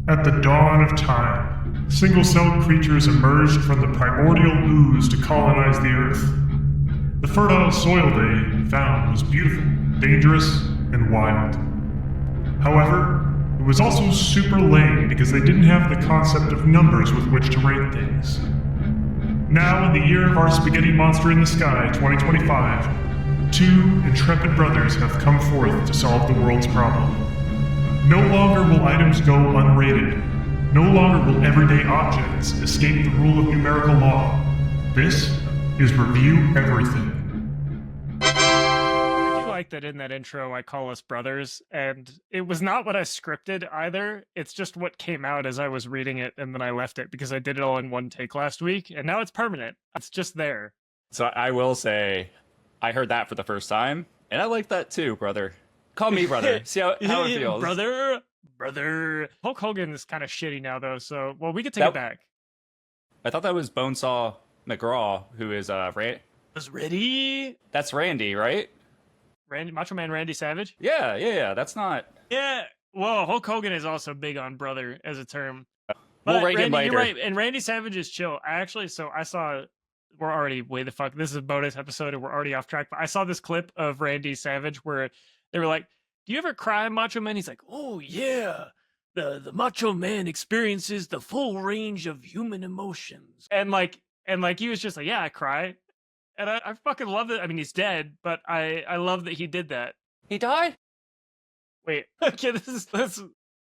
At the dawn of time, single-celled creatures emerged from the primordial ooze to colonize the Earth. The fertile soil they found was beautiful, dangerous, and wild. However, it was also super lame because they didn't have the concept of numbers with which to rate things. Now, in the year of our spaghetti monster in the sky, 2025, two intrepid brothers have come forth to solve the world's problem. No longer will items go unrated. No longer will everyday objects escape the rule of numerical law. This is Review Everything. I do like that in that intro I call us brothers, and it was not what I scripted either. It's just what came out as I was reading it, and then I left it because I did it all in one take last week, and now it's permanent. It's just there. So I will say, I heard that for the first time, and I like that too, brother. Call me brother. See how it feels. Brother. Hulk Hogan is kind of shitty now, though, so, well, we could take it back. I thought that was Bonesaw McGraw, who is Was ready? That's Randy, right? Macho Man Randy Savage? Yeah. That's not. Yeah. Well, Hulk Hogan is also big on brother as a term. We'll But rate him Randy, later. you're right, and Randy Savage is chill. I saw, we're already way the fuck, this is a bonus episode and we're already off track, but I saw this clip of Randy Savage where they were like, do you ever cry, Macho Man? He's like, oh yeah, the Macho Man experiences the full range of human emotions. And like he was just like, yeah, I cry. And I fucking love it. I mean, he's dead, but I love that he did that. He died? Wait, okay, this is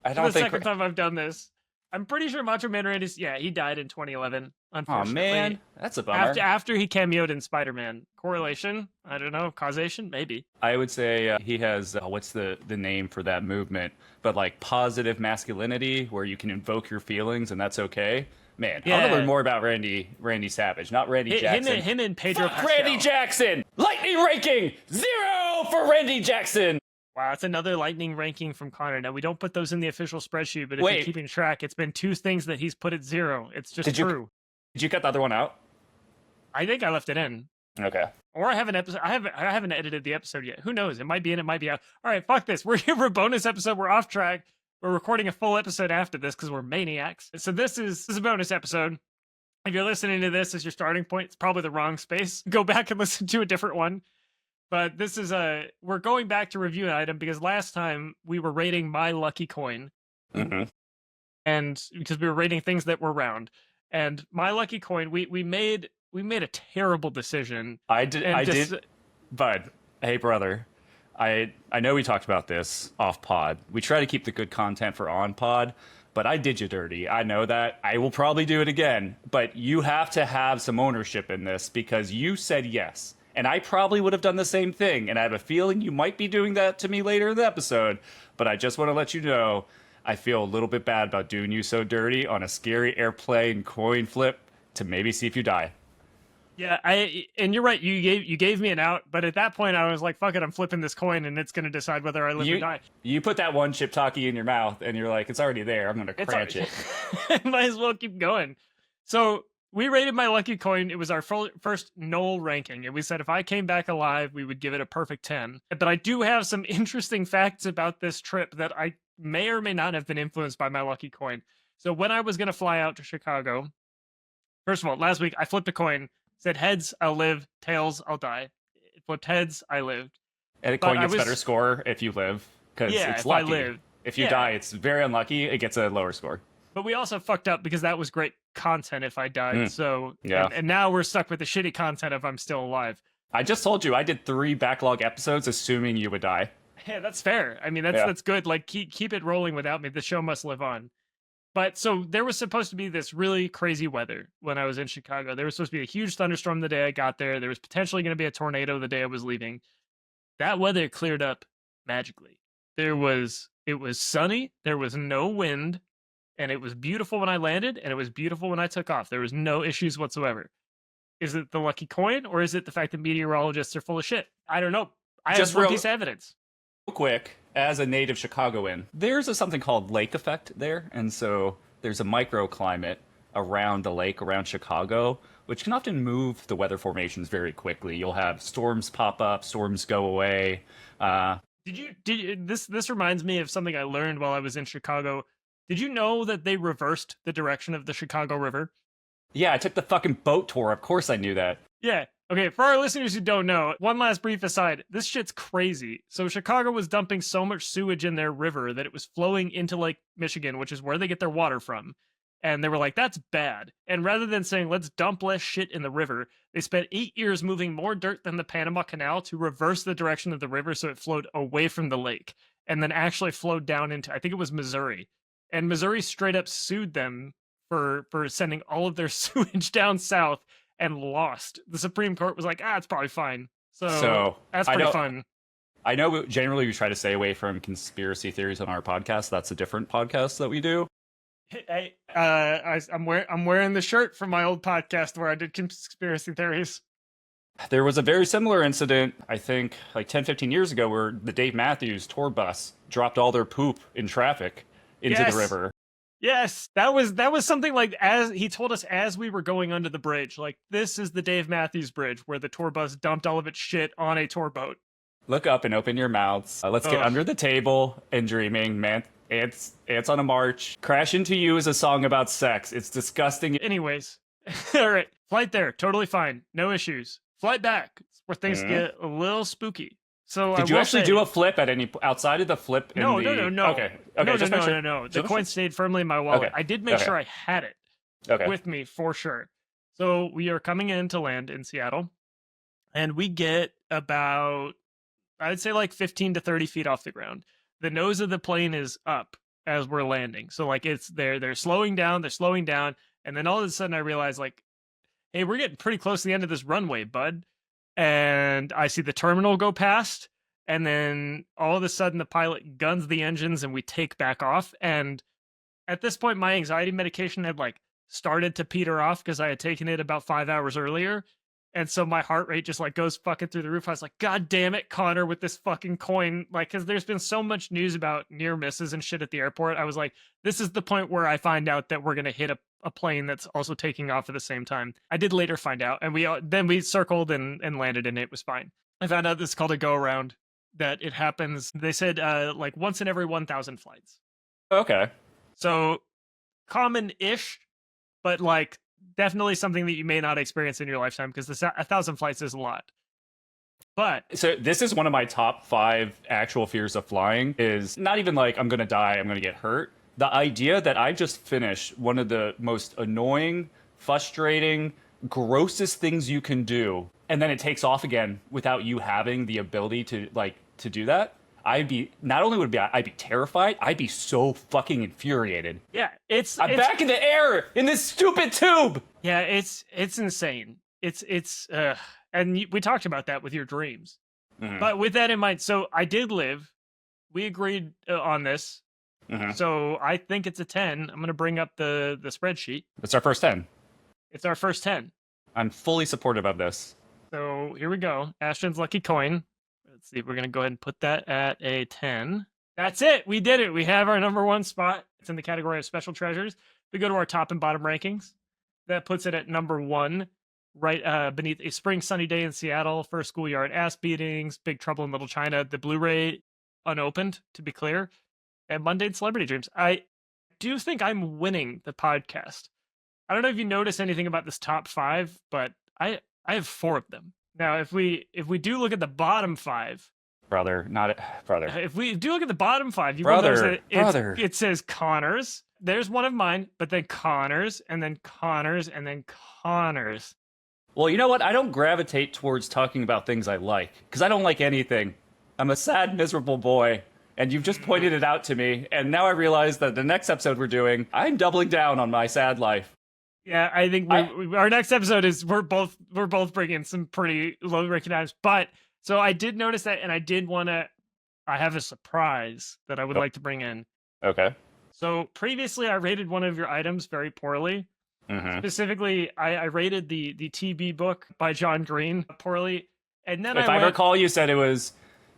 I don't the think. second time I've done this. I'm pretty sure Macho Man Randy's, yeah, he died in 2011, Oh unfortunately. man, that's a bummer. After he cameoed in Spider-Man. Correlation? I don't know. Causation? Maybe. I would say he has what's the name for that movement? But like positive masculinity, where you can invoke your feelings and that's okay. Man, I want to learn more about Randy Savage, not Randy Jackson. Him and Pedro Fuck Pascal. Randy Jackson! Lightning ranking 0 for Randy Jackson. Wow, it's another lightning ranking from Connor. Now, we don't put those in the official spreadsheet, but if Wait. you're keeping track, it's been two things that he's put at 0. It's just true. Did you cut the other one out? I think I left it in. Okay. Or I haven't edited the episode yet. Who knows? It might be in, it might be out. All right, fuck this. We're here for a bonus episode. We're off track. We're recording a full episode after this because we're maniacs. So this is a bonus episode. If you're listening to this as your starting point, it's probably the wrong space. Go back and listen to a different one. But this is we're going back to review an item because last time we were rating My Lucky Coin. Mm-hmm. And because we were rating things that were round. And My Lucky Coin, we made a terrible decision. I did. Bud, hey brother, I know we talked about this off pod. We try to keep the good content for on pod, but I did you dirty. I know that. I will probably do it again, but you have to have some ownership in this because you said yes. And I probably would have done the same thing, and I have a feeling you might be doing that to me later in the episode, but I just want to let you know I feel a little bit bad about doing you so dirty on a scary airplane coin flip to maybe see if you die. Yeah, and you're right. You gave me an out, but at that point I was like, "Fuck it, I'm flipping this coin, and it's gonna decide whether I live or die." You put that one chip talkie in your mouth, and you're like, "It's already there. I'm gonna crunch it." Might as well keep going. So we rated My Lucky Coin. It was our first null ranking, and we said if I came back alive, we would give it a perfect 10. But I do have some interesting facts about this trip that I may or may not have been influenced by My Lucky Coin. So when I was gonna fly out to Chicago, first of all, last week I flipped a coin. Said heads, I'll live. Tails, I'll die. It flipped heads, I lived. And a coin gets better score if you live, because it's if lucky. I live. If you die, it's very unlucky. It gets a lower score. But we also fucked up because that was great content if I died. So yeah. And now we're stuck with the shitty content if I'm still alive. I just told you I did 3 backlog episodes assuming you would die. Yeah, that's fair. I mean, that's good. Like keep it rolling without me. The show must live on. But so there was supposed to be this really crazy weather when I was in Chicago. There was supposed to be a huge thunderstorm the day I got there. There was potentially going to be a tornado the day I was leaving. That weather cleared up magically. It was sunny, there was no wind, and it was beautiful when I landed, and it was beautiful when I took off. There was no issues whatsoever. Is it the lucky coin, or is it the fact that meteorologists are full of shit? I don't know. I have one piece of evidence. Real quick, as a native Chicagoan, there's something called lake effect there, and so there's a microclimate around the lake, around Chicago, which can often move the weather formations very quickly. You'll have storms pop up, storms go away. Did you this reminds me of something I learned while I was in Chicago. Did you know that they reversed the direction of the Chicago River? Yeah, I took the fucking boat tour. Of course I knew that. Yeah. Okay, for our listeners who don't know, one last brief aside. This shit's crazy. So Chicago was dumping so much sewage in their river that it was flowing into Lake Michigan, which is where they get their water from. And they were like, that's bad. And rather than saying, let's dump less shit in the river, they spent 8 years moving more dirt than the Panama Canal to reverse the direction of the river so it flowed away from the lake and then actually flowed down into, I think it was Missouri. And Missouri straight up sued them for sending all of their sewage down south and lost. The Supreme Court was like, it's probably fine. So that's pretty fun. I know generally we try to stay away from conspiracy theories on our podcast. That's a different podcast that we do. Hey, I'm wearing the shirt from my old podcast where I did conspiracy theories. There was a very similar incident, I think, like 10, 15 years ago, where the Dave Matthews tour bus dropped all their poop in traffic into the river. Yes, that was something like, as he told us as we were going under the bridge, like, this is the Dave Matthews Bridge where the tour bus dumped all of its shit on a tour boat. Look up and open your mouths. Let's get under the table and dreaming, man. Ants on a march. Crash Into You is a song about sex. It's disgusting. Anyways, all right, flight there, totally fine, no issues. Flight back, where things get a little spooky. So did you actually do a flip at any outside of the flip? No. Okay. No. The coin stayed firmly in my wallet. Okay. I did make sure I had it with me for sure. So we are coming in to land in Seattle, and we get about, I'd say, like 15 to 30 feet off the ground. The nose of the plane is up as we're landing. So like they're slowing down, and then all of a sudden I realize, like, hey, we're getting pretty close to the end of this runway, bud. And I see the terminal go past, and then all of a sudden the pilot guns the engines and we take back off. And at this point, my anxiety medication had like started to peter off because I had taken it about 5 hours earlier. And so my heart rate just like goes fucking through the roof. I was like, God damn it, Connor, with this fucking coin. Like, because there's been so much news about near misses and shit at the airport. I was like, this is the point where I find out that we're going to hit a plane that's also taking off at the same time. I did later find out. And then we circled and landed, and it was fine. I found out this is called a go around, that it happens. They said like once in every 1,000 flights. Okay. So common-ish, but like, definitely something that you may not experience in your lifetime, because 1,000 flights is a lot. But so this is one of my top 5 actual fears of flying. Is not even like I'm gonna die, I'm gonna get hurt. The idea that I just finished one of the most annoying, frustrating, grossest things you can do, and then it takes off again without you having the ability to do that. I'd be terrified. I'd be so fucking infuriated. Yeah, I'm back in the air in this stupid tube. Yeah, it's insane. And we talked about that with your dreams. Mm-hmm. But with that in mind, so I did live. We agreed on this. Mm-hmm. So I think it's a 10. I'm going to bring up the spreadsheet. It's our first 10. It's our first 10. I'm fully supportive of this. So here we go. Ashton's lucky coin. Let's see. We're going to go ahead and put that at a 10. That's it. We did it. We have our number 1 spot. It's in the category of special treasures. We go to our top and bottom rankings. That puts it at number 1, right beneath A Spring Sunny Day in Seattle, First Schoolyard Ass Beatings, Big Trouble in Little China, the Blu-ray unopened, to be clear, and Mundane Celebrity Dreams. I do think I'm winning the podcast. I don't know if you notice anything about this top 5, but I have 4 of them. Now, if we do look at the bottom 5, brother. If we do look at the bottom 5, you brother, will notice that brother. It says Connors. There's one of mine, but then Connors, and then Connors, and then Connors. Well, you know what? I don't gravitate towards talking about things I like, because I don't like anything. I'm a sad, miserable boy, and you've just pointed it out to me, and now I realize that the next episode we're doing, I'm doubling down on my sad life. Yeah, I think our next episode is we're both bringing some pretty low-ranking items. But so I did notice that, and I have a surprise that I would like to bring in. Okay. So previously, I rated one of your items very poorly. Mm-hmm. Specifically, I rated the TB book by John Green poorly, and then if I recall, you said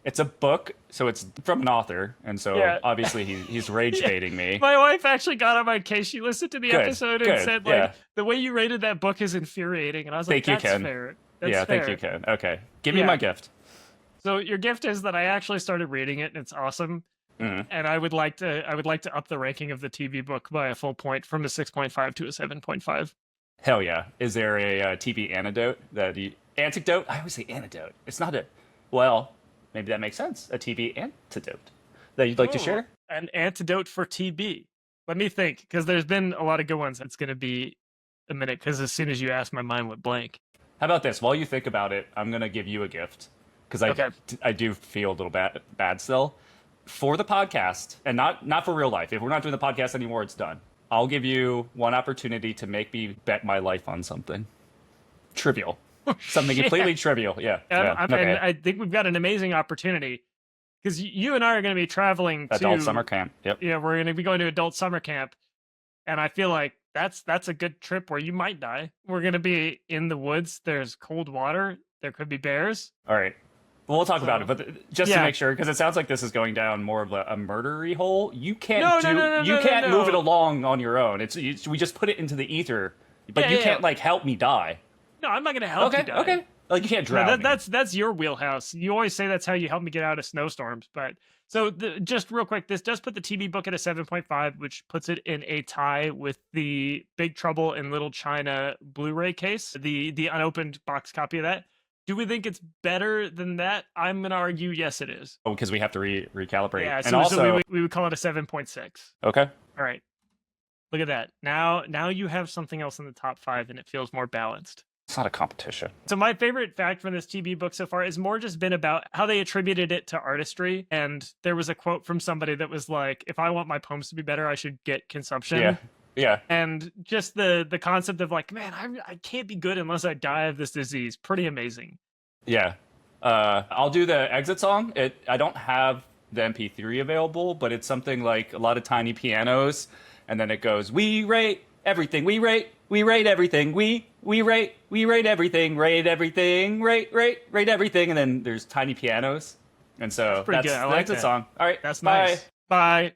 it's a book, so it's from an author, and so obviously he's rage baiting me. My wife actually got on my case. She listened to the episode and said, the way you rated that book is infuriating. And I was like, that's fair. That's fair. Thank you, Ken. Okay. Give me my gift. So your gift is that I actually started reading it, and it's awesome. and I would like to up the ranking of the TV book by a full point from a 6.5 to a 7.5. Hell yeah! Is there a TV antidote antidote? I always say antidote. It's not a. Well, maybe that makes sense. A TV antidote that you'd like to share? An antidote for TB. Let me think, because there's been a lot of good ones. It's going to be a minute, because as soon as you asked, my mind went blank. How about this? While you think about it, I'm going to give you a gift, because I do feel a little bad still. For the podcast, and not for real life. If we're not doing the podcast anymore, it's done. I'll give you one opportunity to make me bet my life on something. Trivial. Something completely trivial. Yeah. And I think we've got an amazing opportunity, because you and I are going to be traveling to adult summer camp. Yep. Yeah, we're going to be going to adult summer camp, and I feel like that's a good trip where you might die. We're going to be in the woods. There's cold water. There could be bears. All right. Well, we'll talk about it, but just to make sure, because it sounds like this is going down more of a murdery hole. You can't move it along on your own. We just put it into the ether, but you can't help me die. No, I'm not going to help you die. Okay. Like you can't drown me. That's your wheelhouse. You always say that's how you help me get out of snowstorms. But so just real quick, this does put the TV book at a 7.5, which puts it in a tie with the Big Trouble in Little China Blu-ray case, the unopened box copy of that. Do we think it's better than that? I'm going to argue yes, it is. Oh, because we have to recalibrate. Yeah, and also we would call it a 7.6. Okay. All right. Look at that. Now you have something else in the top 5, and it feels more balanced. It's not a competition. So my favorite fact from this TV book so far is more just been about how they attributed it to artistry. And there was a quote from somebody that was like, if I want my poems to be better, I should get consumption. Yeah. And just the concept of like, man, I can't be good unless I die of this disease. Pretty amazing. Yeah. I'll do the exit song. I don't have the MP3 available, but it's something like a lot of tiny pianos. And then it goes, we rate everything. We rate everything. We rate everything. Rate everything. Rate everything. And then there's tiny pianos. And so that's the exit song. All right. That's nice. Bye.